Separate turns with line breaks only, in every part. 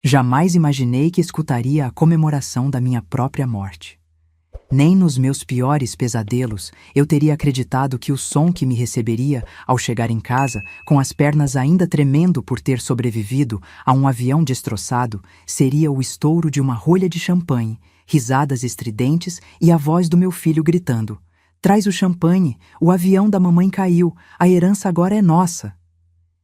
Jamais imaginei que escutaria a comemoração da minha própria morte. Nem nos meus piores pesadelos eu teria acreditado que o som que me receberia ao chegar em casa, com as pernas ainda tremendo por ter sobrevivido a um avião destroçado, seria o estouro de uma rolha de champanhe, risadas estridentes e a voz do meu filho gritando: "Traz o champanhe, o avião da mamãe caiu, a herança agora é nossa."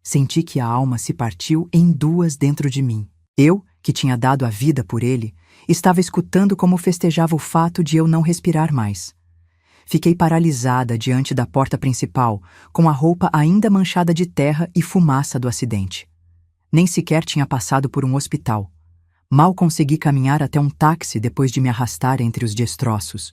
Senti que a alma se partiu em duas dentro de mim. Eu, que tinha dado a vida por ele, estava escutando como festejava o fato de eu não respirar mais. Fiquei paralisada diante da porta principal, com a roupa ainda manchada de terra e fumaça do acidente. Nem sequer tinha passado por um hospital. Mal consegui caminhar até um táxi depois de me arrastar entre os destroços.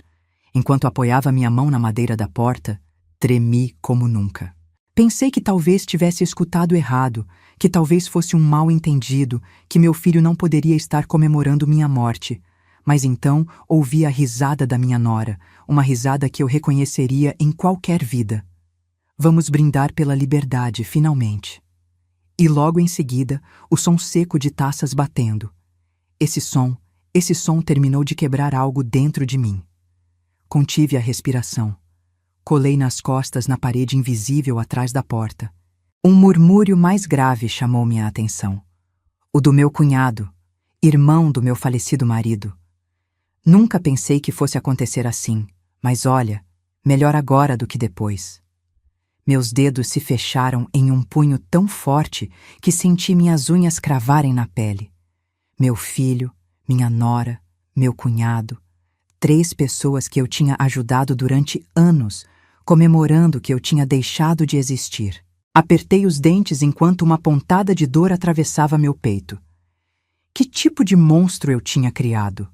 Enquanto apoiava minha mão na madeira da porta, tremi como nunca. Pensei que talvez tivesse escutado errado, que talvez fosse um mal-entendido, que meu filho não poderia estar comemorando minha morte. Mas então ouvi a risada da minha nora, uma risada que eu reconheceria em qualquer vida. Vamos brindar pela liberdade, finalmente. E logo em seguida, o som seco de taças batendo. Esse som terminou de quebrar algo dentro de mim. Contive a respiração. Colei nas costas na parede invisível atrás da porta. Um murmúrio mais grave chamou minha atenção. O do meu cunhado, irmão do meu falecido marido. Nunca pensei que fosse acontecer assim, mas olha, melhor agora do que depois. Meus dedos se fecharam em um punho tão forte que senti minhas unhas cravarem na pele. Meu filho, minha nora, meu cunhado, 3 pessoas que eu tinha ajudado durante anos, comemorando que eu tinha deixado de existir. Apertei os dentes enquanto uma pontada de dor atravessava meu peito. Que tipo de monstro eu tinha criado?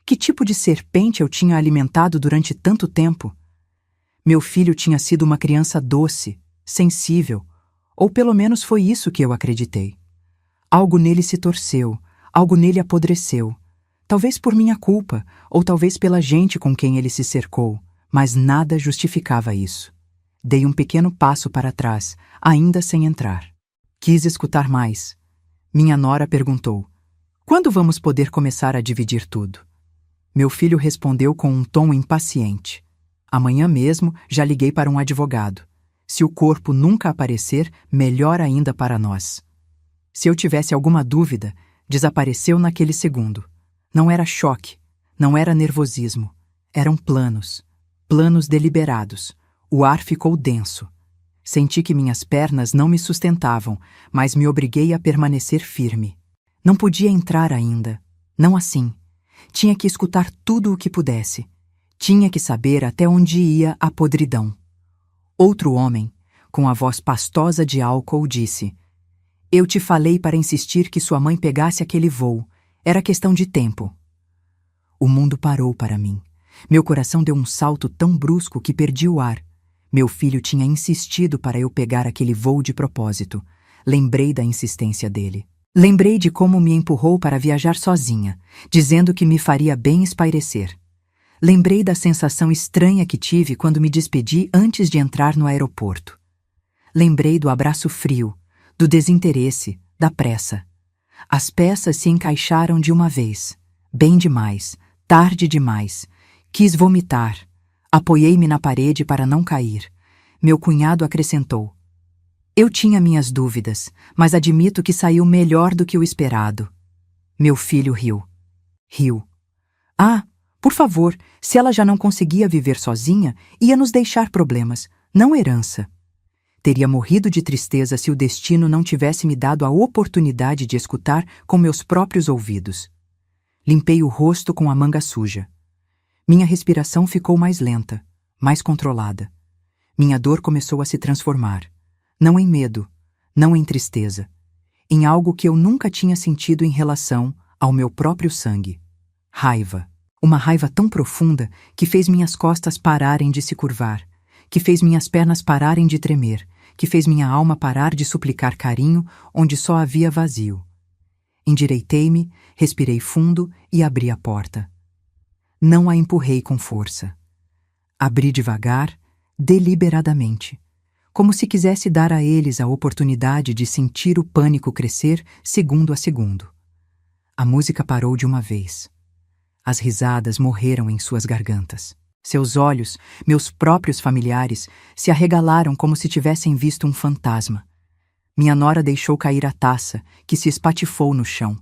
Que tipo de serpente eu tinha alimentado durante tanto tempo? Meu filho tinha sido uma criança doce, sensível, ou pelo menos foi isso que eu acreditei. Algo nele se torceu, algo nele apodreceu. Talvez por minha culpa, ou talvez pela gente com quem ele se cercou. Mas nada justificava isso. Dei um pequeno passo para trás, ainda sem entrar. Quis escutar mais. Minha nora perguntou: "Quando vamos poder começar a dividir tudo?" Meu filho respondeu com um tom impaciente: "Amanhã mesmo já liguei para um advogado. Se o corpo nunca aparecer, melhor ainda para nós." Se eu tivesse alguma dúvida, desapareceu naquele segundo. Não era choque, não era nervosismo. Eram planos. Planos deliberados. O ar ficou denso. Senti que minhas pernas não me sustentavam, mas me obriguei a permanecer firme. Não podia entrar ainda. Não assim. Tinha que escutar tudo o que pudesse. Tinha que saber até onde ia a podridão. Outro homem, com a voz pastosa de álcool, disse: "Eu te falei para insistir que sua mãe pegasse aquele voo. Era questão de tempo." O mundo parou para mim. Meu coração deu um salto tão brusco que perdi o ar. Meu filho tinha insistido para eu pegar aquele voo de propósito. Lembrei da insistência dele. Lembrei de como me empurrou para viajar sozinha, dizendo que me faria bem espairecer. Lembrei da sensação estranha que tive quando me despedi antes de entrar no aeroporto. Lembrei do abraço frio, do desinteresse, da pressa. As peças se encaixaram de uma vez. Bem demais, tarde demais. Quis vomitar. Apoiei-me na parede para não cair. Meu cunhado acrescentou: "Eu tinha minhas dúvidas, mas admito que saiu melhor do que o esperado." Meu filho riu. Riu. "Ah, por favor, se ela já não conseguia viver sozinha, ia nos deixar problemas, não herança." Teria morrido de tristeza se o destino não tivesse me dado a oportunidade de escutar com meus próprios ouvidos. Limpei o rosto com a manga suja. Minha respiração ficou mais lenta, mais controlada. Minha dor começou a se transformar, não em medo, não em tristeza, em algo que eu nunca tinha sentido em relação ao meu próprio sangue. Raiva. Uma raiva tão profunda que fez minhas costas pararem de se curvar, que fez minhas pernas pararem de tremer, que fez minha alma parar de suplicar carinho onde só havia vazio. Endireitei-me, respirei fundo e abri a porta. Não a empurrei com força. Abri devagar, deliberadamente, como se quisesse dar a eles a oportunidade de sentir o pânico crescer segundo a segundo. A música parou de uma vez. As risadas morreram em suas gargantas. Seus olhos, meus próprios familiares, se arregalaram como se tivessem visto um fantasma. Minha nora deixou cair a taça, que se espatifou no chão.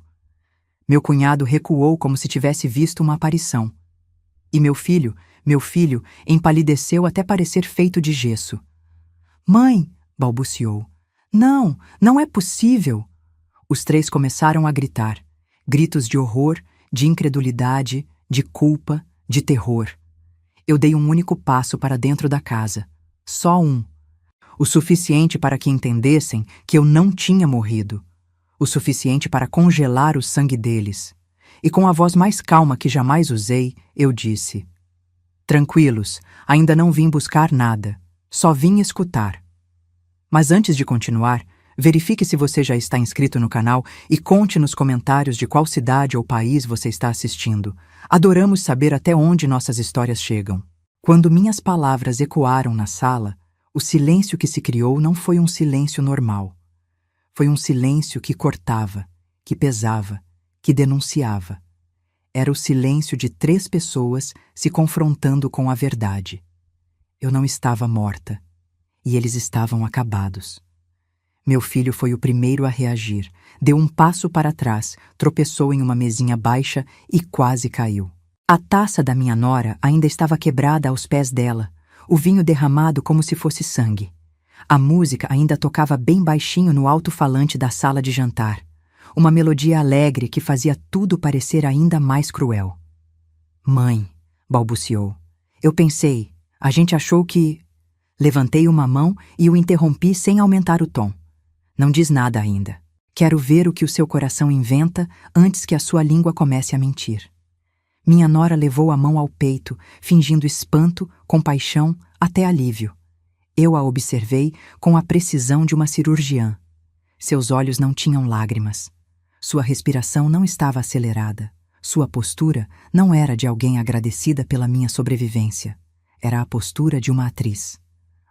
Meu cunhado recuou como se tivesse visto uma aparição. E meu filho, empalideceu até parecer feito de gesso. "Mãe!" balbuciou. "Não, não é possível!" Os três começaram a gritar. Gritos de horror, de incredulidade, de culpa, de terror. Eu dei um único passo para dentro da casa. Só um. O suficiente para que entendessem que eu não tinha morrido. O suficiente para congelar o sangue deles. E com a voz mais calma que jamais usei, eu disse: "Tranquilos, ainda não vim buscar nada. Só vim escutar." Mas antes de continuar, verifique se você já está inscrito no canal e conte nos comentários de qual cidade ou país você está assistindo. Adoramos saber até onde nossas histórias chegam. Quando minhas palavras ecoaram na sala, o silêncio que se criou não foi um silêncio normal. Foi um silêncio que cortava, que pesava, que denunciava. Era o silêncio de 3 pessoas se confrontando com a verdade. Eu não estava morta, e eles estavam acabados. Meu filho foi o primeiro a reagir. Deu um passo para trás, tropeçou em uma mesinha baixa e quase caiu. A taça da minha nora ainda estava quebrada aos pés dela, o vinho derramado como se fosse sangue. A música ainda tocava bem baixinho no alto-falante da sala de jantar. Uma melodia alegre que fazia tudo parecer ainda mais cruel. "Mãe", balbuciou. "Eu pensei, a gente achou que..." Levantei uma mão e o interrompi sem aumentar o tom. "Não diz nada ainda. Quero ver o que o seu coração inventa antes que a sua língua comece a mentir." Minha nora levou a mão ao peito, fingindo espanto, compaixão, até alívio. Eu a observei com a precisão de uma cirurgiã. Seus olhos não tinham lágrimas. Sua respiração não estava acelerada. Sua postura não era de alguém agradecida pela minha sobrevivência. Era a postura de uma atriz.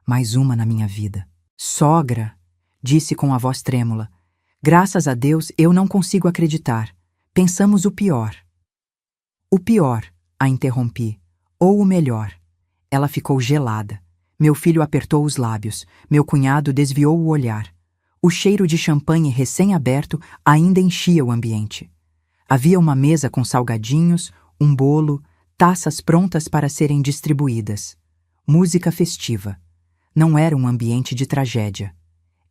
Mais uma na minha vida. "Sogra", disse com a voz trêmula. "Graças a Deus eu não consigo acreditar. Pensamos o pior." "O pior", a interrompi. "Ou o melhor." Ela ficou gelada. Meu filho apertou os lábios. Meu cunhado desviou o olhar. O cheiro de champanhe recém-aberto ainda enchia o ambiente. Havia uma mesa com salgadinhos, um bolo, taças prontas para serem distribuídas. Música festiva. Não era um ambiente de tragédia.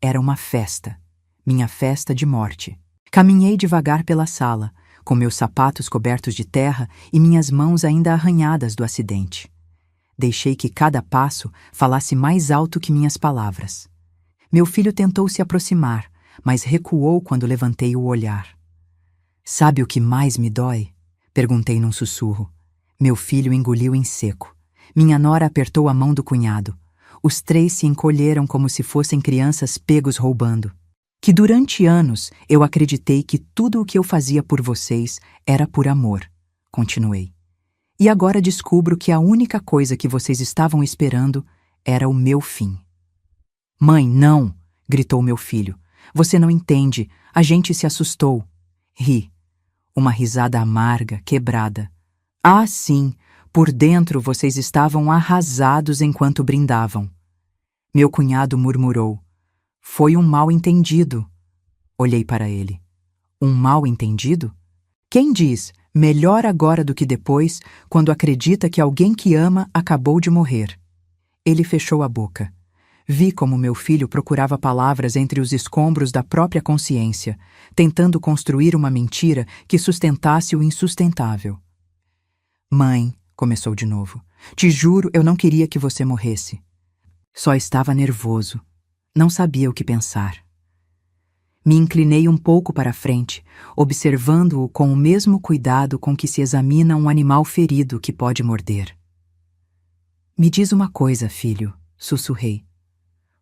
Era uma festa. Minha festa de morte. Caminhei devagar pela sala, com meus sapatos cobertos de terra e minhas mãos ainda arranhadas do acidente. Deixei que cada passo falasse mais alto que minhas palavras. Meu filho tentou se aproximar, mas recuou quando levantei o olhar. "Sabe o que mais me dói?" perguntei num sussurro. Meu filho engoliu em seco. Minha nora apertou a mão do cunhado. Os 3 se encolheram como se fossem crianças pegos roubando. "Que durante anos eu acreditei que tudo o que eu fazia por vocês era por amor", continuei. "E agora descubro que a única coisa que vocês estavam esperando era o meu fim." "Mãe, não!" gritou meu filho. "Você não entende. A gente se assustou." Ri. Uma risada amarga, quebrada. "Ah, sim. Por dentro vocês estavam arrasados enquanto brindavam." Meu cunhado murmurou. "Foi um mal-entendido." Olhei para ele. "Um mal-entendido? Quem diz, melhor agora do que depois, quando acredita que alguém que ama acabou de morrer?" Ele fechou a boca. Vi como meu filho procurava palavras entre os escombros da própria consciência, tentando construir uma mentira que sustentasse o insustentável. "Mãe", começou de novo, "te juro, eu não queria que você morresse. Só estava nervoso. Não sabia o que pensar." Me inclinei um pouco para a frente, observando-o com o mesmo cuidado com que se examina um animal ferido que pode morder. "Me diz uma coisa, filho", sussurrei.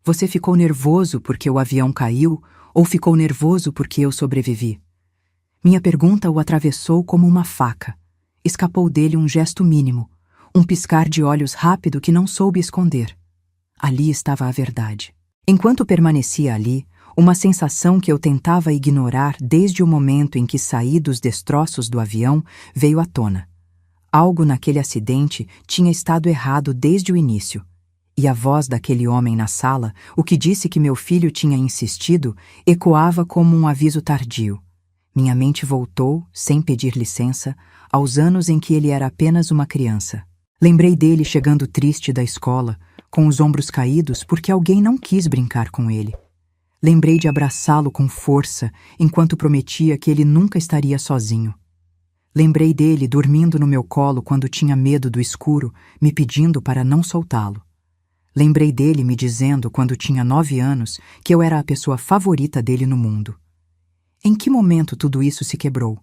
"Você ficou nervoso porque o avião caiu ou ficou nervoso porque eu sobrevivi?" Minha pergunta o atravessou como uma faca. Escapou dele um gesto mínimo, um piscar de olhos rápido que não soube esconder. Ali estava a verdade. Enquanto permanecia ali, Uma sensação que eu tentava ignorar desde o momento em que saí dos destroços do avião veio à tona. Algo naquele acidente tinha estado errado desde o início. E a voz daquele homem na sala, o que disse que meu filho tinha insistido, ecoava como um aviso tardio. Minha mente voltou, sem pedir licença, aos anos em que ele era apenas uma criança. Lembrei dele chegando triste da escola, com os ombros caídos porque alguém não quis brincar com ele. Lembrei de abraçá-lo com força, enquanto prometia que ele nunca estaria sozinho. Lembrei dele dormindo no meu colo quando tinha medo do escuro, me pedindo para não soltá-lo. Lembrei dele me dizendo, quando tinha 9 anos, que eu era a pessoa favorita dele no mundo. Em que momento tudo isso se quebrou?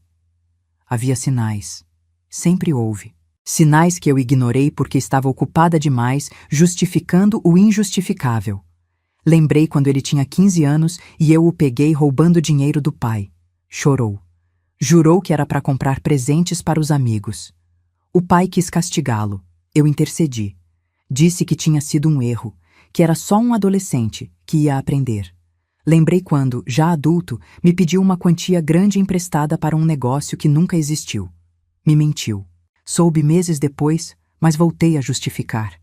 Havia sinais. Sempre houve. Sinais que eu ignorei porque estava ocupada demais, justificando o injustificável. Lembrei quando ele tinha 15 anos e eu o peguei roubando dinheiro do pai. Chorou. Jurou que era para comprar presentes para os amigos. O pai quis castigá-lo. Eu intercedi. Disse que tinha sido um erro, que era só um adolescente, que ia aprender. Lembrei quando, já adulto, me pediu uma quantia grande emprestada para um negócio que nunca existiu. Me mentiu. Soube meses depois, mas voltei a justificar.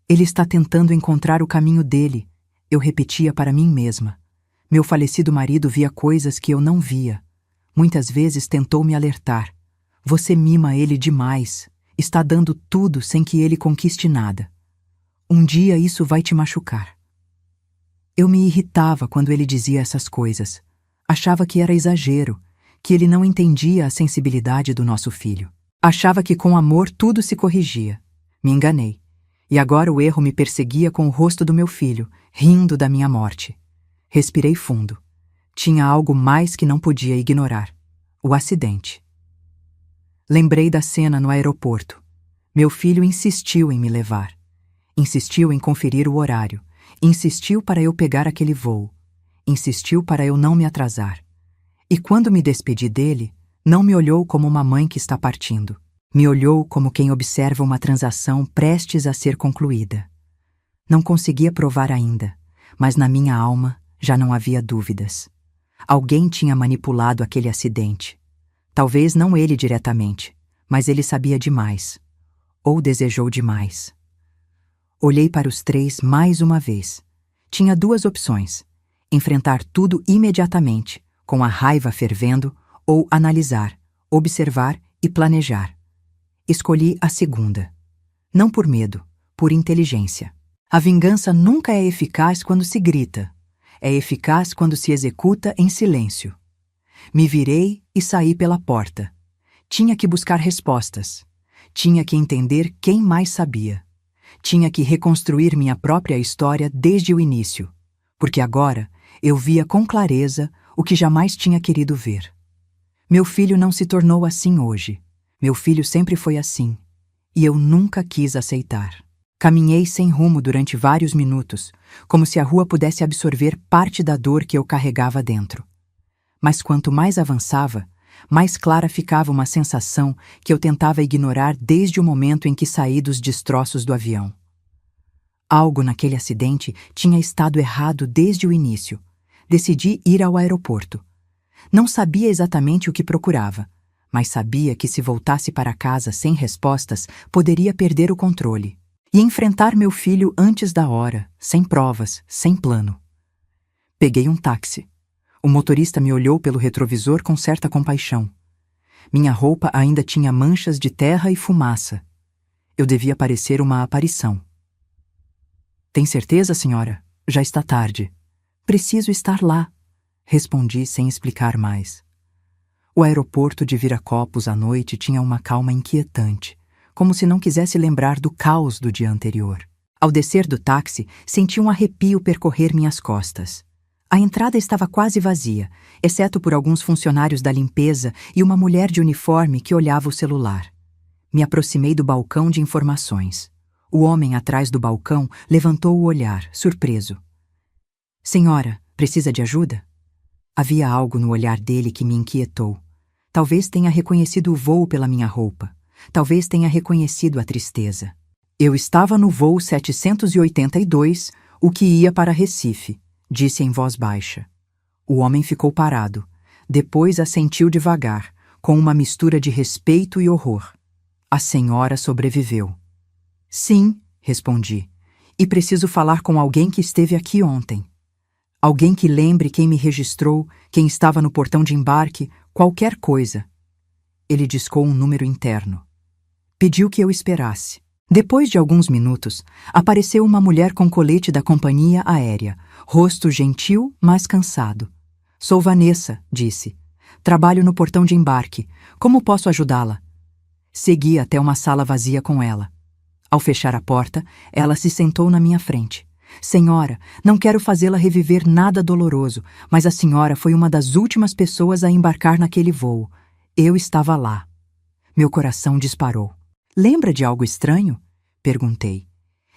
Ele está tentando encontrar o caminho dele, eu repetia para mim mesma. Meu falecido marido via coisas que eu não via. Muitas vezes tentou me alertar. Você mima ele demais. Está dando tudo sem que ele conquiste nada. Um dia isso vai te machucar. Eu me irritava quando ele dizia essas coisas. Achava que era exagero, que ele não entendia a sensibilidade do nosso filho. Achava que com amor tudo se corrigia. Me enganei. E agora o erro me perseguia com o rosto do meu filho, rindo da minha morte. Respirei fundo. Tinha algo mais que não podia ignorar. O acidente. Lembrei da cena no aeroporto. Meu filho insistiu em me levar. Insistiu em conferir o horário. Insistiu para eu pegar aquele voo. Insistiu para eu não me atrasar. E quando me despedi dele, não me olhou como uma mãe que está partindo. Me olhou como quem observa uma transação prestes a ser concluída. Não conseguia provar ainda, mas na minha alma já não havia dúvidas. Alguém tinha manipulado aquele acidente. Talvez não ele diretamente, mas ele sabia demais. Ou desejou demais. Olhei para os três mais uma vez. Tinha 2 opções: enfrentar tudo imediatamente, com a raiva fervendo, ou analisar, observar e planejar. Escolhi a segunda. Não por medo, por inteligência. A vingança nunca é eficaz quando se grita. É eficaz quando se executa em silêncio. Me virei e saí pela porta. Tinha que buscar respostas. Tinha que entender quem mais sabia. Tinha que reconstruir minha própria história desde o início, porque agora eu via com clareza o que jamais tinha querido ver. Meu filho não se tornou assim hoje. Meu filho sempre foi assim, e eu nunca quis aceitar. Caminhei sem rumo durante vários minutos, como se a rua pudesse absorver parte da dor que eu carregava dentro. Mas quanto mais avançava, mais clara ficava uma sensação que eu tentava ignorar desde o momento em que saí dos destroços do avião. Algo naquele acidente tinha estado errado desde o início. Decidi ir ao aeroporto. Não sabia exatamente o que procurava, mas sabia que se voltasse para casa sem respostas, poderia perder o controle e enfrentar meu filho antes da hora, sem provas, sem plano. Peguei um táxi. O motorista me olhou pelo retrovisor com certa compaixão. Minha roupa ainda tinha manchas de terra e fumaça. Eu devia parecer uma aparição. Tem certeza, senhora? Já está tarde. Preciso estar lá, respondi sem explicar mais. O aeroporto de Viracopos à noite tinha uma calma inquietante, como se não quisesse lembrar do caos do dia anterior. Ao descer do táxi, senti um arrepio percorrer minhas costas. A entrada estava quase vazia, exceto por alguns funcionários da limpeza e uma mulher de uniforme que olhava o celular. Me aproximei do balcão de informações. O homem atrás do balcão levantou o olhar, surpreso. Senhora, precisa de ajuda? Havia algo no olhar dele que me inquietou. Talvez tenha reconhecido o voo pela minha roupa. Talvez tenha reconhecido a tristeza. Eu estava no voo 782, o que ia para Recife, disse em voz baixa. O homem ficou parado. Depois assentiu devagar, com uma mistura de respeito e horror. A senhora sobreviveu. Sim, respondi. E preciso falar com alguém que esteve aqui ontem. Alguém que lembre quem me registrou, quem estava no portão de embarque, qualquer coisa. Ele discou um número interno. Pediu que eu esperasse. Depois de alguns minutos, apareceu uma mulher com colete da companhia aérea, rosto gentil, mas cansado. Sou Vanessa, disse. Trabalho no portão de embarque. Como posso ajudá-la? Segui até uma sala vazia com ela. Ao fechar a porta, ela se sentou na minha frente. Senhora, não quero fazê-la reviver nada doloroso, mas a senhora foi uma das últimas pessoas a embarcar naquele voo. Eu estava lá. Meu coração disparou. Lembra de algo estranho? Perguntei.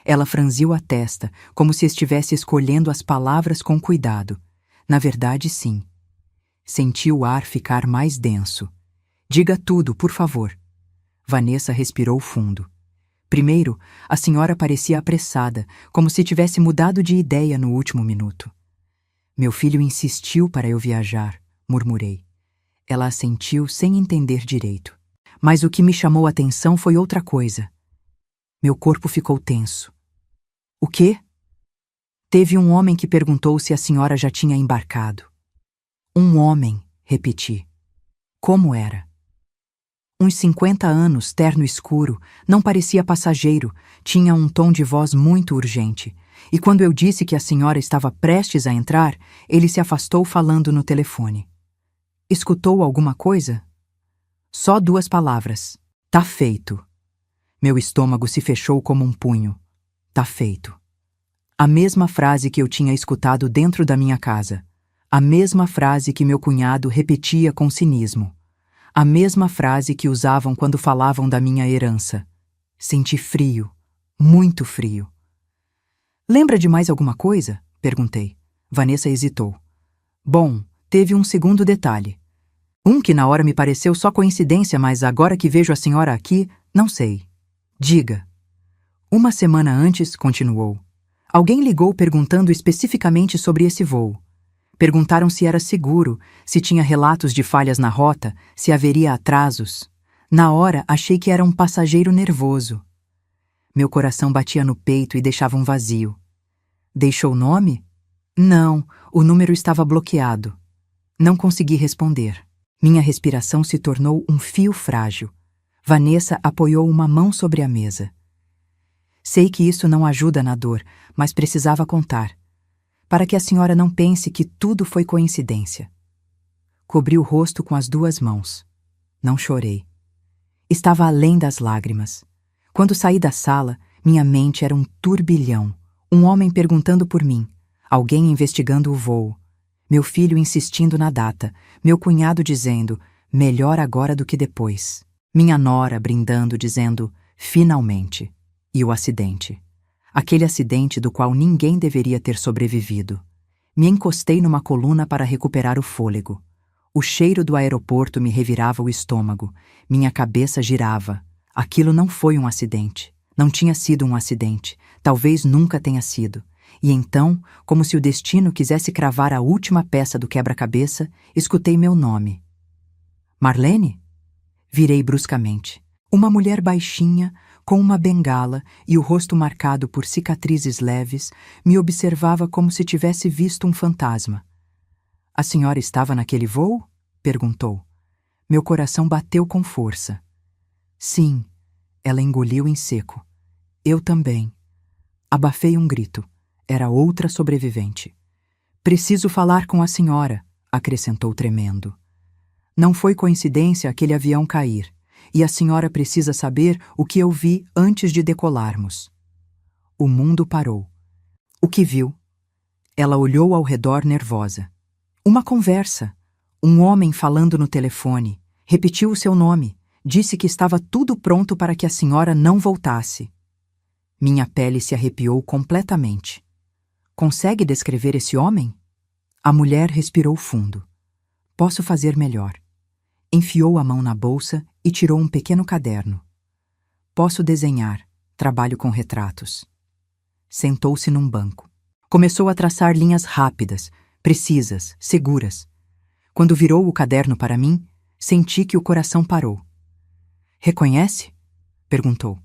Ela franziu a testa, como se estivesse escolhendo as palavras com cuidado. Na verdade, sim. Senti o ar ficar mais denso. Diga tudo, por favor. Vanessa respirou fundo. Primeiro, a senhora parecia apressada, como se tivesse mudado de ideia no último minuto. Meu filho insistiu para eu viajar, murmurei. Ela assentiu sem entender direito. Mas o que me chamou a atenção foi outra coisa. Meu corpo ficou tenso. O quê? Teve um homem que perguntou se a senhora já tinha embarcado. Um homem, repeti. Como era? Uns 50 anos, terno escuro, não parecia passageiro, tinha um tom de voz muito urgente. E quando eu disse que a senhora estava prestes a entrar, ele se afastou falando no telefone. Escutou alguma coisa? Só 2 palavras. Tá feito. Meu estômago se fechou como um punho. Tá feito. A mesma frase que eu tinha escutado dentro da minha casa. A mesma frase que meu cunhado repetia com cinismo. A mesma frase que usavam quando falavam da minha herança. Senti frio, muito frio. Lembra de mais alguma coisa? Perguntei. Vanessa hesitou. Bom, teve um segundo detalhe. Um que na hora me pareceu só coincidência, mas agora que vejo a senhora aqui, não sei. Diga. Uma semana antes, continuou, alguém ligou perguntando especificamente sobre esse voo. Perguntaram se era seguro, se tinha relatos de falhas na rota, se haveria atrasos. Na hora, achei que era um passageiro nervoso. Meu coração batia no peito e deixava um vazio. Deixou o nome? Não, o número estava bloqueado. Não consegui responder. Minha respiração se tornou um fio frágil. Vanessa apoiou uma mão sobre a mesa. Sei que isso não ajuda na dor, mas precisava contar, para que a senhora não pense que tudo foi coincidência. Cobri o rosto com as 2 mãos. Não chorei. Estava além das lágrimas. Quando saí da sala, minha mente era um turbilhão. Um homem perguntando por mim, alguém investigando o voo, meu filho insistindo na data, meu cunhado dizendo, melhor agora do que depois. Minha nora brindando, dizendo, finalmente. E o acidente. Aquele acidente do qual ninguém deveria ter sobrevivido. Me encostei numa coluna para recuperar o fôlego. O cheiro do aeroporto me revirava o estômago. Minha cabeça girava. Aquilo não foi um acidente. Não tinha sido um acidente. Talvez nunca tenha sido. E então, como se o destino quisesse cravar a última peça do quebra-cabeça, escutei meu nome. Marlene? Virei bruscamente. Uma mulher baixinha, com uma bengala e o rosto marcado por cicatrizes leves, me observava como se tivesse visto um fantasma. A senhora estava naquele voo? Perguntou. Meu coração bateu com força. Sim, ela engoliu em seco. Eu também. Abafei um grito. Era outra sobrevivente. Preciso falar com a senhora, acrescentou tremendo. Não foi coincidência aquele avião cair, e a senhora precisa saber o que eu vi antes de decolarmos. O mundo parou. O que viu? Ela olhou ao redor nervosa. Uma conversa. Um homem falando no telefone. Repetiu o seu nome. Disse que estava tudo pronto para que a senhora não voltasse. Minha pele se arrepiou completamente. Consegue descrever esse homem? A mulher respirou fundo. Posso fazer melhor. Enfiou a mão na bolsa e tirou um pequeno caderno. Posso desenhar. Trabalho com retratos. Sentou-se num banco. Começou a traçar linhas rápidas, precisas, seguras. Quando virou o caderno para mim, senti que o coração parou. Reconhece? Perguntou.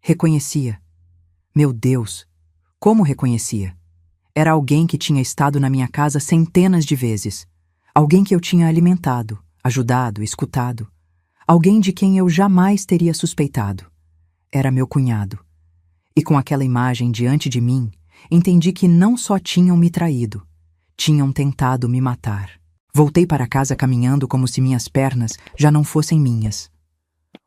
Reconhecia. Meu Deus! Como reconhecia? Era alguém que tinha estado na minha casa centenas de vezes. Alguém que eu tinha alimentado, ajudado, escutado. Alguém de quem eu jamais teria suspeitado. Era meu cunhado. E com aquela imagem diante de mim, entendi que não só tinham me traído, tinham tentado me matar. Voltei para casa caminhando como se minhas pernas já não fossem minhas.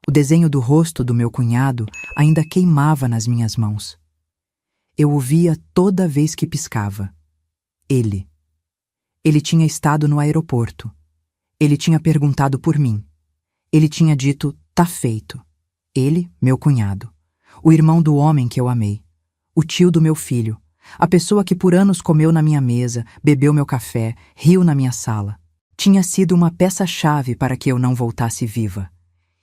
O desenho do rosto do meu cunhado ainda queimava nas minhas mãos. Eu o via toda vez que piscava. Ele. Ele tinha estado no aeroporto. Ele tinha perguntado por mim. Ele tinha dito, tá feito. Ele, meu cunhado. O irmão do homem que eu amei. O tio do meu filho. A pessoa que por anos comeu na minha mesa, bebeu meu café, riu na minha sala. Tinha sido uma peça-chave para que eu não voltasse viva.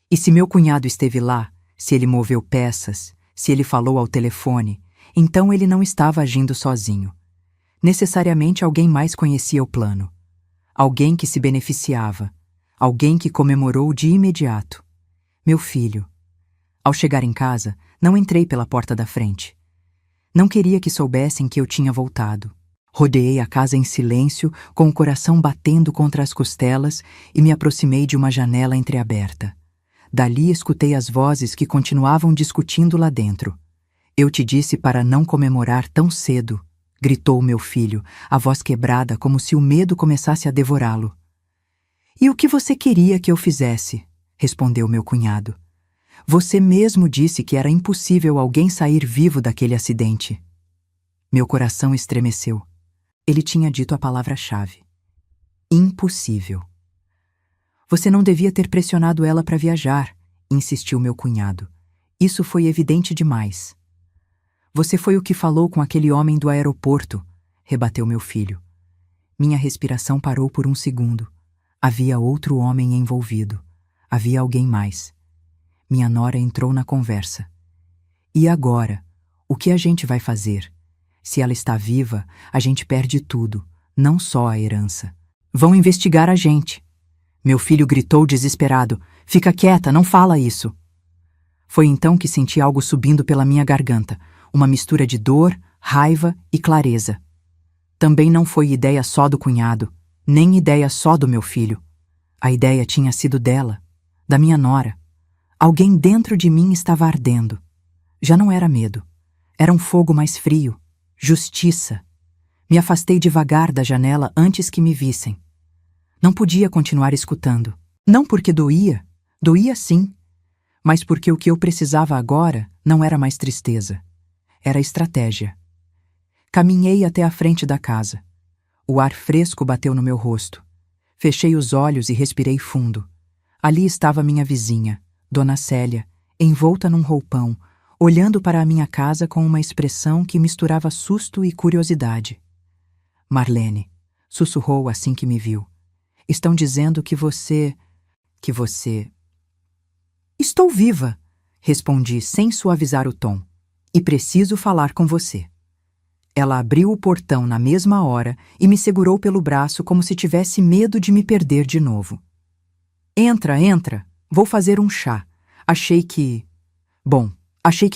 E se meu cunhado esteve lá, se ele moveu peças, se ele falou ao telefone, então ele não estava agindo sozinho. Necessariamente alguém mais conhecia o plano. Alguém que se beneficiava. Alguém que comemorou de imediato. Meu filho. Ao chegar em casa, não entrei pela porta da frente. Não queria que soubessem que eu tinha voltado. Rodeei a casa em silêncio, com o coração batendo contra as costelas, e me aproximei de uma janela entreaberta. Dali escutei as vozes que continuavam discutindo lá dentro. Eu te disse para não comemorar tão cedo, gritou meu filho, a voz quebrada como se o medo começasse a devorá-lo. E o que você queria que eu fizesse? Respondeu meu cunhado. Você mesmo disse que era impossível alguém sair vivo daquele acidente. Meu coração estremeceu. Ele tinha dito a palavra-chave. Impossível. Você não devia ter pressionado ela para viajar, insistiu meu cunhado. Isso foi evidente demais. Você foi o que falou com aquele homem do aeroporto, rebateu meu filho. Minha respiração parou por um segundo. Havia outro homem envolvido. Havia alguém mais. Minha nora entrou na conversa. E agora? O que a gente vai fazer? Se ela está viva, a gente perde tudo, não só a herança. Vão investigar a gente. Meu filho gritou desesperado. Fica quieta, não fala isso. Foi então que senti algo subindo pela minha garganta, uma mistura de dor, raiva e clareza. Também não foi ideia só do cunhado, nem ideia só do meu filho. A ideia tinha sido dela, da minha nora. Alguém dentro de mim estava ardendo. Já não era medo. Era um fogo mais frio. Justiça. Me afastei devagar da janela antes que me vissem. Não podia continuar escutando. Não porque doía. Doía sim. Mas porque o que eu precisava agora não era mais tristeza. Era estratégia. Caminhei até a frente da casa. O ar fresco bateu no meu rosto. Fechei os olhos e respirei fundo. Ali estava minha vizinha, Dona Célia, envolta num roupão, olhando para a minha casa com uma expressão que misturava susto e curiosidade. Marlene, sussurrou assim que me viu. Estão dizendo que você... Estou viva, respondi sem suavizar o tom. E preciso falar com você. Ela abriu o portão na mesma hora e me segurou pelo braço como se tivesse medo de me perder de novo. Entra, entra. Vou fazer um chá. Achei que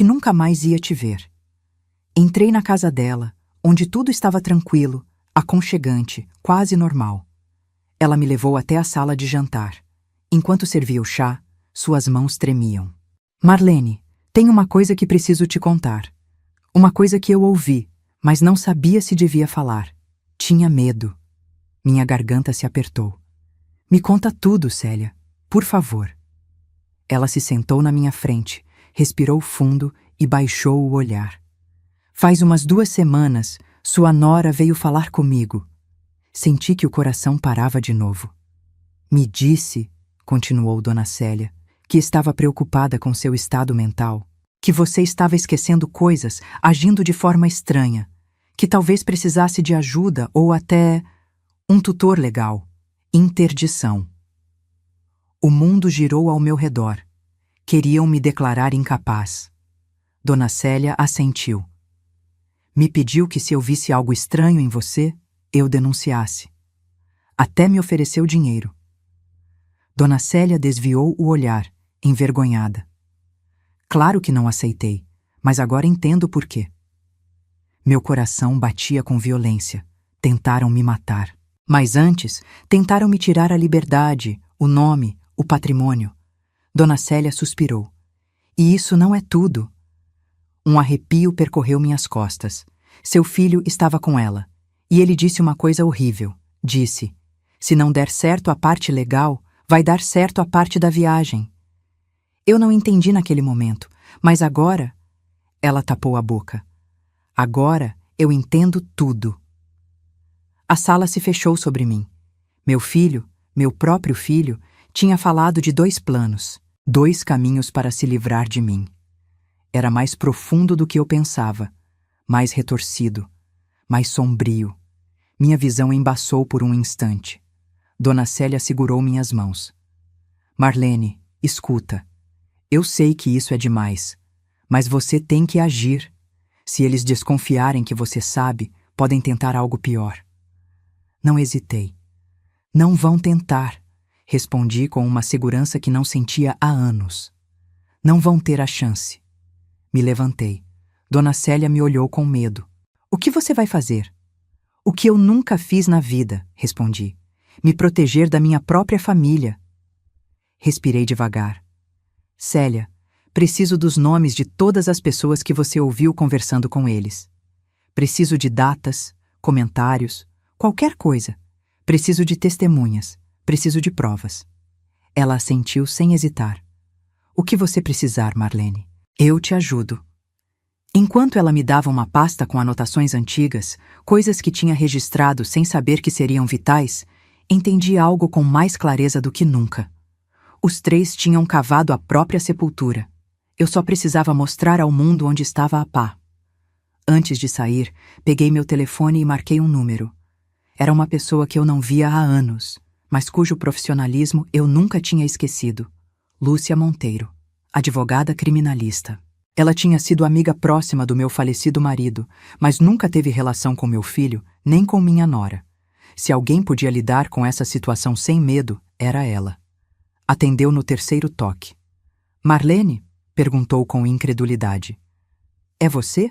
nunca mais ia te ver. Entrei na casa dela, onde tudo estava tranquilo, aconchegante, quase normal. Ela me levou até a sala de jantar. Enquanto servia o chá, suas mãos tremiam. Marlene, tem uma coisa que preciso te contar. Uma coisa que eu ouvi, mas não sabia se devia falar. Tinha medo. Minha garganta se apertou. Me conta tudo, Célia. Por favor. Ela se sentou na minha frente, respirou fundo e baixou o olhar. Faz umas 2 semanas, sua nora veio falar comigo. Senti que o coração parava de novo. Me disse, continuou Dona Célia, que estava preocupada com seu estado mental, que você estava esquecendo coisas, agindo de forma estranha, que talvez precisasse de ajuda ou até um tutor legal. Interdição. O mundo girou ao meu redor. Queriam me declarar incapaz. Dona Célia assentiu. Me pediu que se eu visse algo estranho em você, eu denunciasse. Até me ofereceu dinheiro. Dona Célia desviou o olhar, envergonhada. Claro que não aceitei, mas agora entendo por quê. Meu coração batia com violência. Tentaram me matar. Mas antes, tentaram me tirar a liberdade, o nome, o patrimônio. Dona Célia suspirou. E isso não é tudo. Um arrepio percorreu minhas costas. Seu filho estava com ela. E ele disse uma coisa horrível. Disse: se não der certo a parte legal, vai dar certo a parte da viagem. Eu não entendi naquele momento, mas agora... Ela tapou a boca. Agora eu entendo tudo. A sala se fechou sobre mim. Meu filho, meu próprio filho, tinha falado de 2 planos, 2 caminhos para se livrar de mim. Era mais profundo do que eu pensava, mais retorcido, mais sombrio. Minha visão embaçou por um instante. Dona Célia segurou minhas mãos. Marlene, escuta. Eu sei que isso é demais, mas você tem que agir. Se eles desconfiarem que você sabe, podem tentar algo pior. Não hesitei. Não vão tentar, respondi com uma segurança que não sentia há anos. Não vão ter a chance. Me levantei. Dona Célia me olhou com medo. O que você vai fazer? O que eu nunca fiz na vida, respondi. Me proteger da minha própria família. Respirei devagar. Célia, preciso dos nomes de todas as pessoas que você ouviu conversando com eles. Preciso de datas, comentários, qualquer coisa. Preciso de testemunhas. Preciso de provas. Ela assentiu sem hesitar. O que você precisar, Marlene? Eu te ajudo. Enquanto ela me dava uma pasta com anotações antigas, coisas que tinha registrado sem saber que seriam vitais, entendi algo com mais clareza do que nunca. Os 3 tinham cavado a própria sepultura. Eu só precisava mostrar ao mundo onde estava a pá. Antes de sair, peguei meu telefone e marquei um número. Era uma pessoa que eu não via há anos, mas cujo profissionalismo eu nunca tinha esquecido. Lúcia Monteiro, advogada criminalista. Ela tinha sido amiga próxima do meu falecido marido, mas nunca teve relação com meu filho, nem com minha nora. Se alguém podia lidar com essa situação sem medo, era ela. Atendeu no 3º toque. Marlene? Perguntou com incredulidade. É você?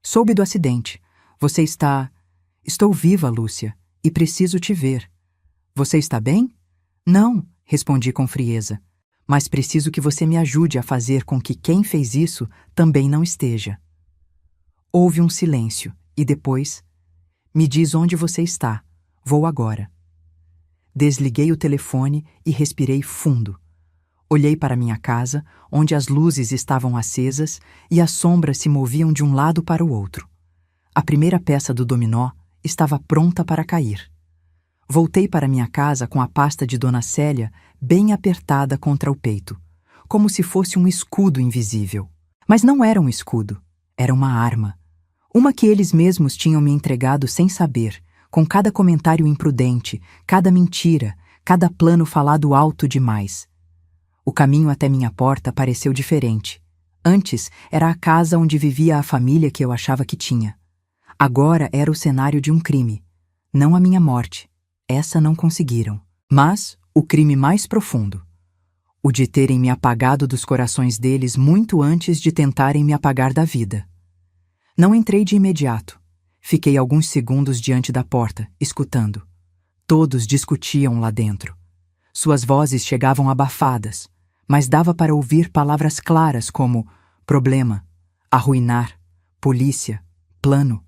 Soube do acidente. Você está... Estou viva, Lúcia, e preciso te ver. Você está bem? Não, respondi com frieza. Mas preciso que você me ajude a fazer com que quem fez isso também não esteja. Houve um silêncio, e depois... Me diz onde você está. Vou agora. Desliguei o telefone e respirei fundo. Olhei para minha casa, onde as luzes estavam acesas e as sombras se moviam de um lado para o outro. A primeira peça do dominó estava pronta para cair. Voltei para minha casa com a pasta de Dona Célia bem apertada contra o peito, como se fosse um escudo invisível. Mas não era um escudo, era uma arma. Uma que eles mesmos tinham me entregado sem saber, com cada comentário imprudente, cada mentira, cada plano falado alto demais. O caminho até minha porta pareceu diferente. Antes era a casa onde vivia a família que eu achava que tinha. Agora era o cenário de um crime. Não a minha morte. Essa não conseguiram. Mas o crime mais profundo. O de terem me apagado dos corações deles muito antes de tentarem me apagar da vida. Não entrei de imediato. Fiquei alguns segundos diante da porta, escutando. Todos discutiam lá dentro. Suas vozes chegavam abafadas, mas dava para ouvir palavras claras como problema, arruinar, polícia, plano.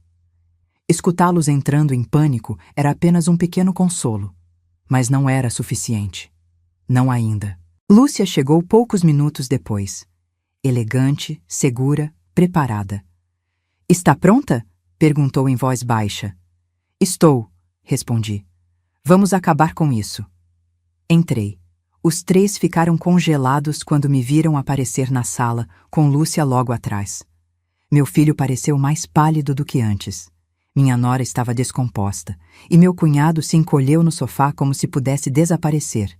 Escutá-los entrando em pânico era apenas um pequeno consolo, mas não era suficiente. Não ainda. Lúcia chegou poucos minutos depois. Elegante, segura, preparada. Está pronta? Perguntou em voz baixa. Estou, respondi. Vamos acabar com isso. Entrei. Os 3 ficaram congelados quando me viram aparecer na sala, com Lúcia logo atrás. Meu filho pareceu mais pálido do que antes. Minha nora estava descomposta, e meu cunhado se encolheu no sofá como se pudesse desaparecer.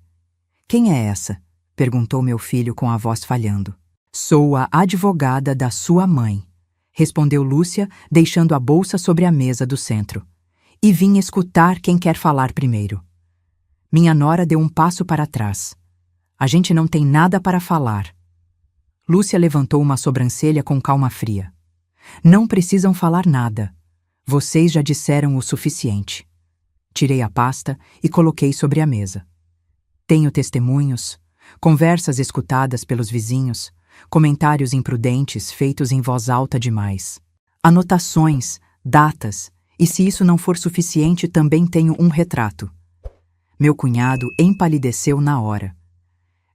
Quem é essa? Perguntou meu filho com a voz falhando. Sou a advogada da sua mãe, respondeu Lúcia, deixando a bolsa sobre a mesa do centro. e vim escutar quem quer falar primeiro. Minha nora deu um passo para trás. A gente não tem nada para falar. Lúcia levantou uma sobrancelha com calma fria. Não precisam falar nada. Vocês já disseram o suficiente. Tirei a pasta e coloquei sobre a mesa. Tenho testemunhos, conversas escutadas pelos vizinhos, comentários imprudentes feitos em voz alta demais, anotações, datas, e se isso não for suficiente, também tenho um retrato. Meu cunhado empalideceu na hora.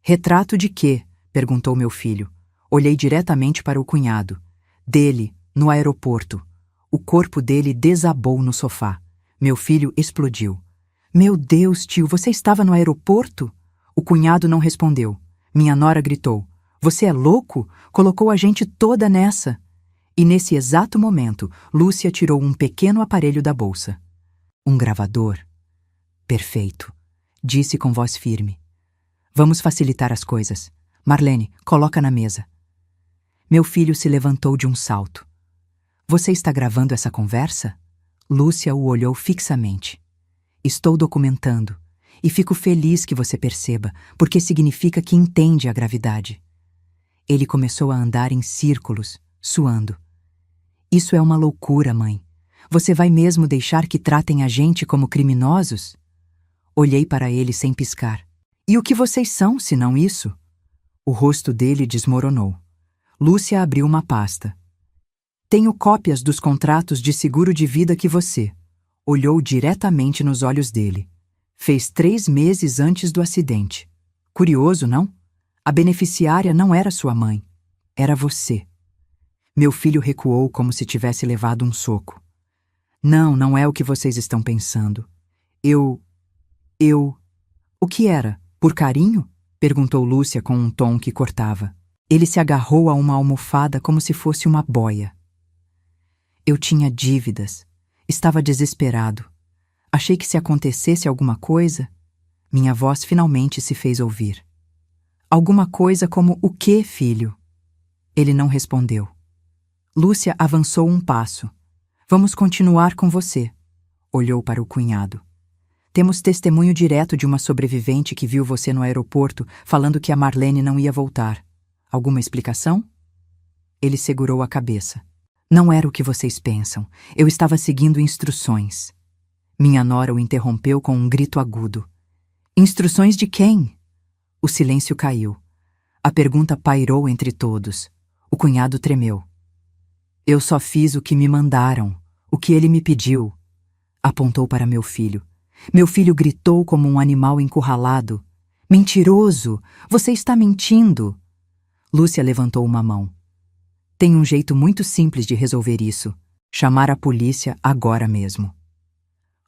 Retrato de quê? Perguntou meu filho. Olhei diretamente para o cunhado. Dele, no aeroporto. O corpo dele desabou no sofá. Meu filho explodiu. Meu Deus, tio, você estava no aeroporto? O cunhado não respondeu. Minha nora gritou. Você é louco? Colocou a gente toda nessa. E nesse exato momento, Lúcia tirou um pequeno aparelho da bolsa. Um gravador. Perfeito, disse com voz firme. Vamos facilitar as coisas. Marlene, coloca na mesa. Meu filho se levantou de um salto. Você está gravando essa conversa? Lúcia o olhou fixamente. Estou documentando, e fico feliz que você perceba, porque significa que entende a gravidade. Ele começou a andar em círculos, suando. Isso é uma loucura, mãe. Você vai mesmo deixar que tratem a gente como criminosos? Olhei para ele sem piscar. E o que vocês são, se não isso? O rosto dele desmoronou. Lúcia abriu uma pasta. Tenho cópias dos contratos de seguro de vida que você. Olhou diretamente nos olhos dele. Fez 3 meses antes do acidente. Curioso, não? A beneficiária não era sua mãe. Era você. Meu filho recuou como se tivesse levado um soco. Não, não é o que vocês estão pensando. O que era? Por carinho? Perguntou Lúcia com um tom que cortava. Ele se agarrou a uma almofada como se fosse uma boia. Eu tinha dívidas. Estava desesperado. Achei que se acontecesse alguma coisa... Minha voz finalmente se fez ouvir. Alguma coisa como o quê, filho? Ele não respondeu. Lúcia avançou um passo. Vamos continuar com você. Olhou para o cunhado. Temos testemunho direto de uma sobrevivente que viu você no aeroporto falando que a Marlene não ia voltar. Alguma explicação? Ele segurou a cabeça. Não era o que vocês pensam. Eu estava seguindo instruções. Minha nora o interrompeu com um grito agudo. Instruções de quem? O silêncio caiu. A pergunta pairou entre todos. O cunhado tremeu. Eu só fiz o que me mandaram, o que ele me pediu. Apontou para meu filho. Meu filho gritou como um animal encurralado. Mentiroso! Você está mentindo! Lúcia levantou uma mão. Tem um jeito muito simples de resolver isso. Chamar a polícia agora mesmo.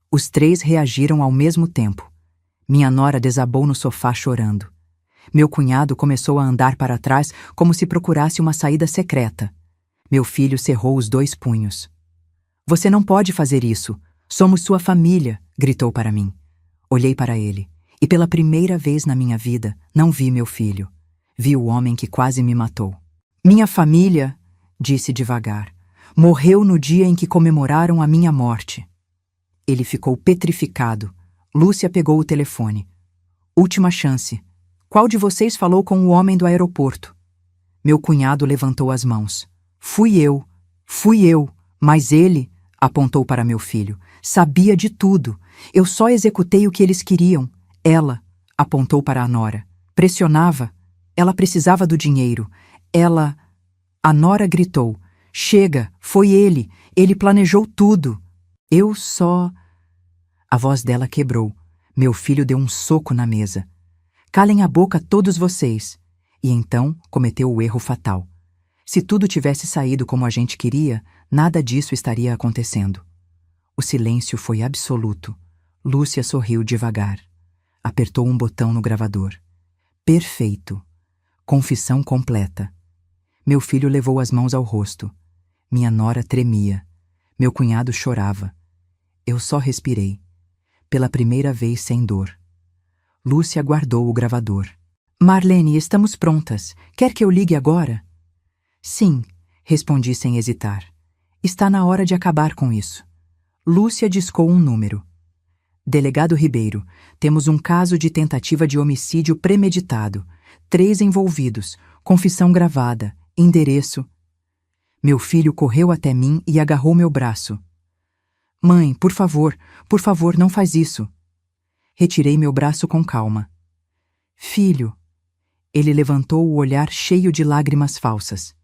Os 3 reagiram ao mesmo tempo. Minha nora desabou no sofá chorando. Meu cunhado começou a andar para trás como se procurasse uma saída secreta. Meu filho cerrou os 2 punhos. Você não pode fazer isso. Somos sua família, gritou para mim. Olhei para ele, e pela primeira vez na minha vida, não vi meu filho. Vi o homem que quase me matou. Minha família, disse devagar, morreu no dia em que comemoraram a minha morte. Ele ficou petrificado. Lúcia pegou o telefone. Última chance. Qual de vocês falou com o homem do aeroporto? Meu cunhado levantou as mãos. Fui eu, mas ele, apontou para meu filho, sabia de tudo. Eu só executei o que eles queriam. Ela, apontou para a nora, pressionava. Ela precisava do dinheiro. A nora gritou. Chega, foi ele. Ele planejou tudo. Eu só... A voz dela quebrou. Meu filho deu um soco na mesa. Calem a boca todos vocês. E então cometeu o erro fatal. Se tudo tivesse saído como a gente queria, nada disso estaria acontecendo. O silêncio foi absoluto. Lúcia sorriu devagar. Apertou um botão no gravador. Perfeito. Confissão completa. Meu filho levou as mãos ao rosto. Minha nora tremia. Meu cunhado chorava. Eu só respirei. Pela primeira vez sem dor. Lúcia guardou o gravador. Marlene, estamos prontas. Quer que eu ligue agora? Sim, respondi sem hesitar. Está na hora de acabar com isso. Lúcia discou um número. Delegado Ribeiro, temos um caso de tentativa de homicídio premeditado. 3 envolvidos, confissão gravada, endereço. Meu filho correu até mim e agarrou meu braço. Mãe, por favor, não faz isso. Retirei meu braço com calma. Filho. Ele levantou o olhar cheio de lágrimas falsas.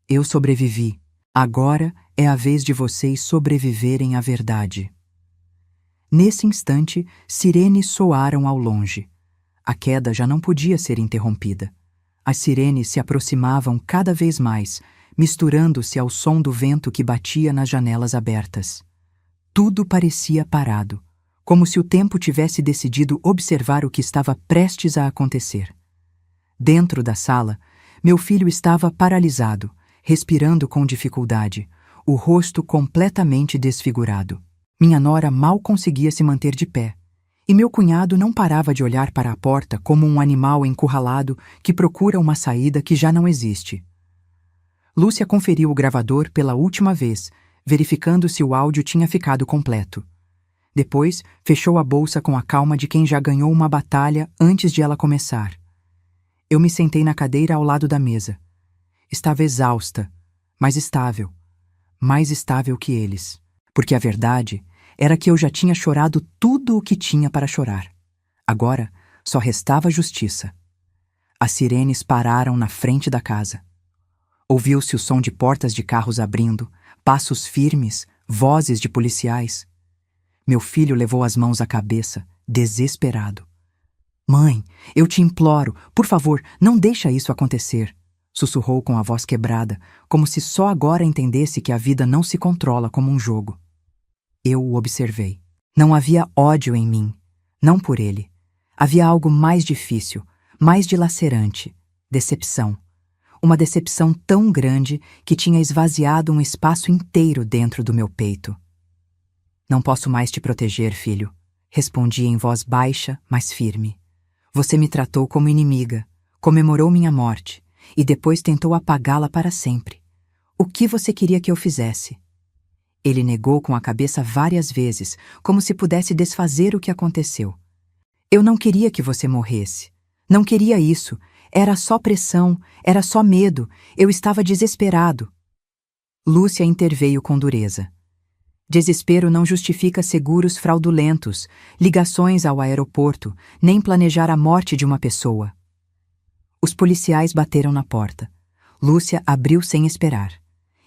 Eu sobrevivi. Agora é a vez de vocês sobreviverem à verdade. Nesse instante, sirenes soaram ao longe. A queda já não podia ser interrompida. As sirenes se aproximavam cada vez mais, misturando-se ao som do vento que batia nas janelas abertas. Tudo parecia parado, como se o tempo tivesse decidido observar o que estava prestes a acontecer. Dentro da sala, meu filho estava paralisado, respirando com dificuldade, o rosto completamente desfigurado. Minha nora mal conseguia se manter de pé, e meu cunhado não parava de olhar para a porta como um animal encurralado que procura uma saída que já não existe. Lúcia conferiu o gravador pela última vez, verificando se o áudio tinha ficado completo. Depois, fechou a bolsa com a calma de quem já ganhou uma batalha antes de ela começar. Eu me sentei na cadeira ao lado da mesa. Estava exausta, mas estável. Mais estável que eles. Porque a verdade era que eu já tinha chorado tudo o que tinha para chorar. Agora, só restava justiça. As sirenes pararam na frente da casa. Ouviu-se o som de portas de carros abrindo, passos firmes, vozes de policiais. Meu filho levou as mãos à cabeça, desesperado. Mãe, eu te imploro, por favor, não deixa isso acontecer, sussurrou com a voz quebrada, como se só agora entendesse que a vida não se controla como um jogo. Eu o observei. Não havia ódio em mim, não por ele. Havia algo mais difícil, mais dilacerante, decepção. Uma decepção tão grande que tinha esvaziado um espaço inteiro dentro do meu peito. Não posso mais te proteger, filho, respondi em voz baixa, mas firme. Você me tratou como inimiga, comemorou minha morte e depois tentou apagá-la para sempre. O que você queria que eu fizesse? Ele negou com a cabeça várias vezes, como se pudesse desfazer o que aconteceu. Eu não queria que você morresse. Não queria isso. Era só pressão, era só medo. Eu estava desesperado. Lúcia interveio com dureza. Desespero não justifica seguros fraudulentos, ligações ao aeroporto, nem planejar a morte de uma pessoa. Os policiais bateram na porta. Lúcia abriu sem esperar.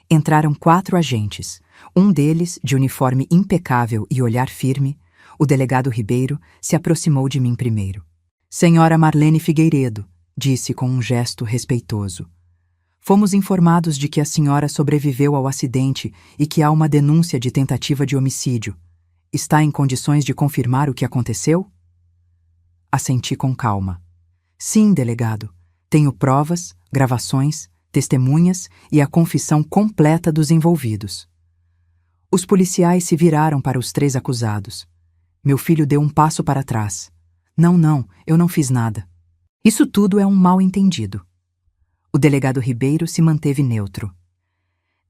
Entraram 4 agentes. Um deles, de uniforme impecável e olhar firme, o delegado Ribeiro, se aproximou de mim primeiro. Senhora Marlene Figueiredo, disse com um gesto respeitoso. Fomos informados de que a senhora sobreviveu ao acidente e que há uma denúncia de tentativa de homicídio. Está em condições de confirmar o que aconteceu? Assenti com calma. Sim, delegado. Tenho provas, gravações, testemunhas e a confissão completa dos envolvidos. Os policiais se viraram para os 3 acusados. Meu filho deu um passo para trás. Não, eu não fiz nada. Isso tudo é um mal-entendido. O delegado Ribeiro se manteve neutro.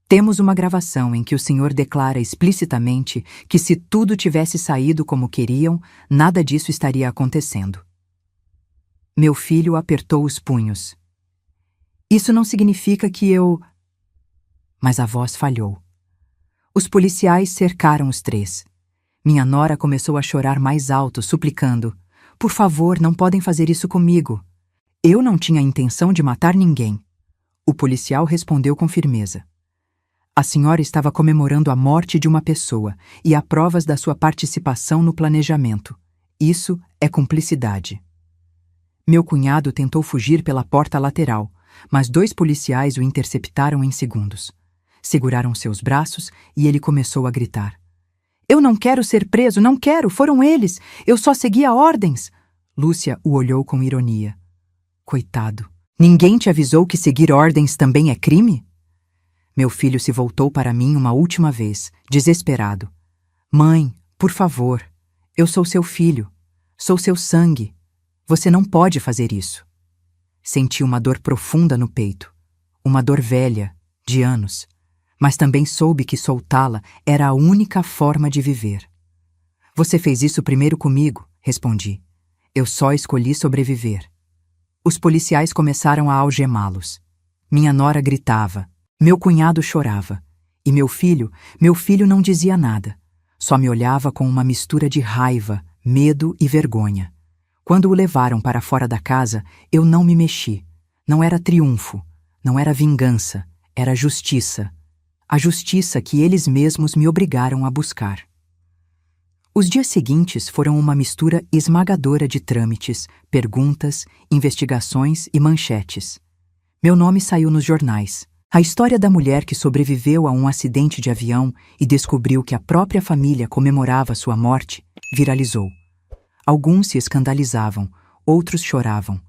Temos uma gravação em que o senhor declara explicitamente que se tudo tivesse saído como queriam, nada disso estaria acontecendo. Meu filho apertou os punhos. Isso não significa que eu... Mas a voz falhou. Os policiais cercaram os 3. Minha nora começou a chorar mais alto, suplicando: Por favor, não podem fazer isso comigo. Eu não tinha intenção de matar ninguém. O policial respondeu com firmeza. A senhora estava comemorando a morte de uma pessoa e há provas da sua participação no planejamento. Isso é cumplicidade. Meu cunhado tentou fugir pela porta lateral, mas 2 policiais o interceptaram em segundos. Seguraram seus braços e ele começou a gritar. Eu não quero ser preso, não quero, foram eles. Eu só seguia ordens. Lúcia o olhou com ironia. Coitado, ninguém te avisou que seguir ordens também é crime? Meu filho se voltou para mim uma última vez, desesperado. Mãe, por favor, eu sou seu filho, sou seu sangue. Você não pode fazer isso. Senti uma dor profunda no peito, uma dor velha, de anos. Mas também soube que soltá-la era a única forma de viver. Você fez isso primeiro comigo, respondi. Eu só escolhi sobreviver. Os policiais começaram a algemá-los. Minha nora gritava, meu cunhado chorava. E meu filho não dizia nada. Só me olhava com uma mistura de raiva, medo e vergonha. Quando o levaram para fora da casa, eu não me mexi. Não era triunfo, não era vingança, era justiça. A justiça que eles mesmos me obrigaram a buscar. Os dias seguintes foram uma mistura esmagadora de trâmites, perguntas, investigações e manchetes. Meu nome saiu nos jornais. A história da mulher que sobreviveu a um acidente de avião e descobriu que a própria família comemorava sua morte viralizou. Alguns se escandalizavam, outros choravam.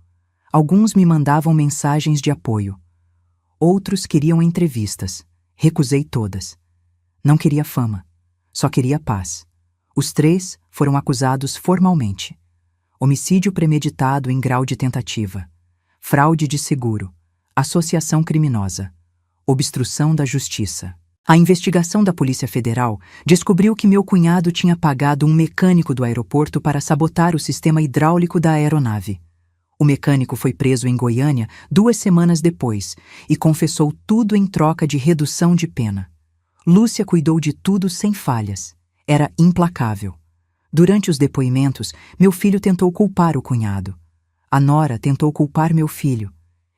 Alguns me mandavam mensagens de apoio. Outros queriam entrevistas. Recusei todas. Não queria fama, só queria paz. Os 3 foram acusados formalmente. Homicídio premeditado em grau de tentativa, fraude de seguro, associação criminosa, obstrução da justiça. A investigação da Polícia Federal descobriu que meu cunhado tinha pagado um mecânico do aeroporto para sabotar o sistema hidráulico da aeronave. O mecânico foi preso em Goiânia 2 semanas depois e confessou tudo em troca de redução de pena. Lúcia cuidou de tudo sem falhas. Era implacável. Durante os depoimentos, meu filho tentou culpar o cunhado. A nora tentou culpar meu filho.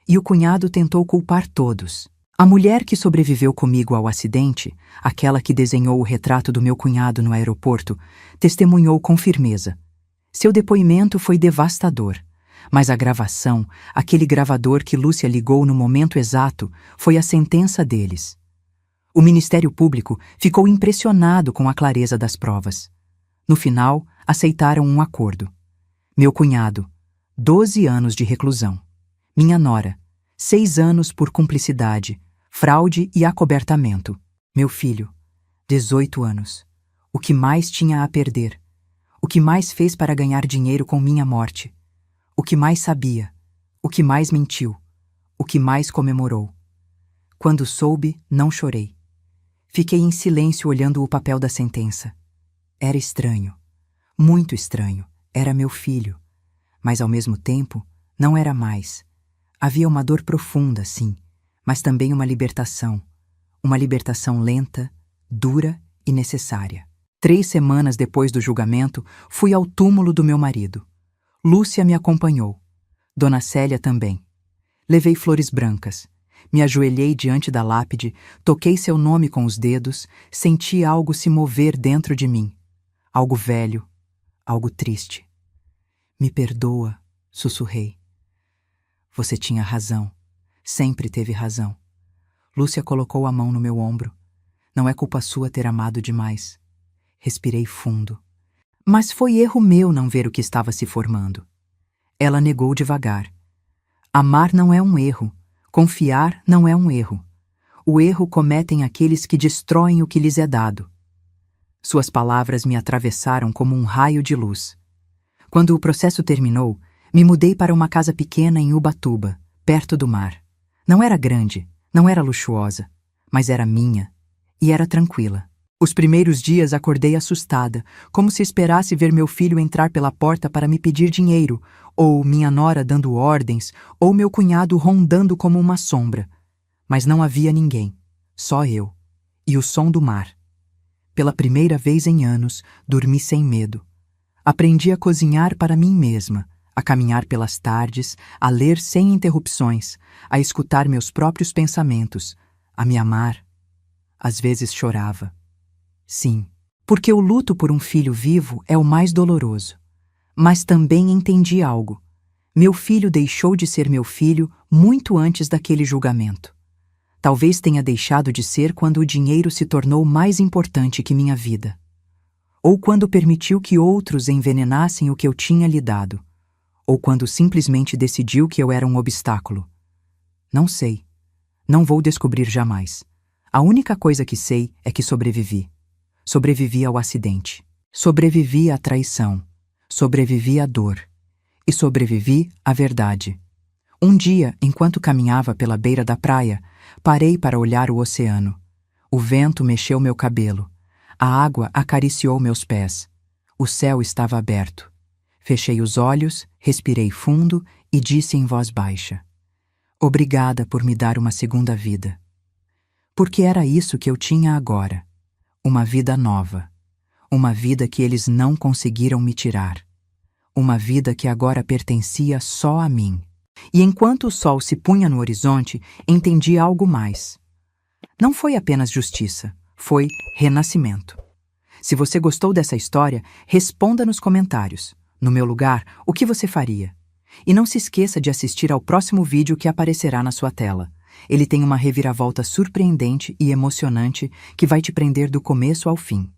E o cunhado tentou culpar todos. A mulher que sobreviveu comigo ao acidente, aquela que desenhou o retrato do meu cunhado no aeroporto, testemunhou com firmeza. Seu depoimento foi devastador. Mas a gravação, aquele gravador que Lúcia ligou no momento exato, foi a sentença deles. O Ministério Público ficou impressionado com a clareza das provas. No final, aceitaram um acordo. Meu cunhado, 12 anos de reclusão. Minha nora, 6 anos por cumplicidade, fraude e acobertamento. Meu filho, 18 anos. O que mais tinha a perder? O que mais fez para ganhar dinheiro com minha morte? O que mais sabia? O que mais mentiu? O que mais comemorou? Quando soube, não chorei. Fiquei em silêncio olhando o papel da sentença. Era estranho. Muito estranho. Era meu filho. Mas, ao mesmo tempo, não era mais. Havia uma dor profunda, sim, mas também uma libertação. Uma libertação lenta, dura e necessária. 3 semanas depois do julgamento, fui ao túmulo do meu marido. Lúcia me acompanhou. Dona Célia também. Levei flores brancas. Me ajoelhei diante da lápide, toquei seu nome com os dedos, senti algo se mover dentro de mim. Algo velho, algo triste. Me perdoa, sussurrei. Você tinha razão. Sempre teve razão. Lúcia colocou a mão no meu ombro. Não é culpa sua ter amado demais. Respirei fundo. Mas foi erro meu não ver o que estava se formando. Ela negou devagar. Amar não é um erro. Confiar não é um erro. O erro cometem aqueles que destroem o que lhes é dado. Suas palavras me atravessaram como um raio de luz. Quando o processo terminou, me mudei para uma casa pequena em Ubatuba, perto do mar. Não era grande, não era luxuosa, mas era minha e era tranquila. Os primeiros dias acordei assustada, como se esperasse ver meu filho entrar pela porta para me pedir dinheiro, ou minha nora dando ordens, ou meu cunhado rondando como uma sombra. Mas não havia ninguém, só eu, e o som do mar. Pela primeira vez em anos, dormi sem medo. Aprendi a cozinhar para mim mesma, a caminhar pelas tardes, a ler sem interrupções, a escutar meus próprios pensamentos, a me amar. Às vezes chorava. Sim, porque o luto por um filho vivo é o mais doloroso. Mas também entendi algo. Meu filho deixou de ser meu filho muito antes daquele julgamento. Talvez tenha deixado de ser quando o dinheiro se tornou mais importante que minha vida. Ou quando permitiu que outros envenenassem o que eu tinha lhe dado. Ou quando simplesmente decidiu que eu era um obstáculo. Não sei. Não vou descobrir jamais. A única coisa que sei é que sobrevivi. Sobrevivi ao acidente. Sobrevivi à traição. Sobrevivi à dor. E sobrevivi à verdade. Um dia, enquanto caminhava pela beira da praia, parei para olhar o oceano. O vento mexeu meu cabelo. A água acariciou meus pés. O céu estava aberto. Fechei os olhos, respirei fundo e disse em voz baixa: Obrigada por me dar uma segunda vida. Porque era isso que eu tinha agora. Uma vida nova. Uma vida que eles não conseguiram me tirar. Uma vida que agora pertencia só a mim. E enquanto o sol se punha no horizonte, entendi algo mais. Não foi apenas justiça, foi renascimento. Se você gostou dessa história, responda nos comentários. No meu lugar, o que você faria? E não se esqueça de assistir ao próximo vídeo que aparecerá na sua tela. Ele tem uma reviravolta surpreendente e emocionante que vai te prender do começo ao fim.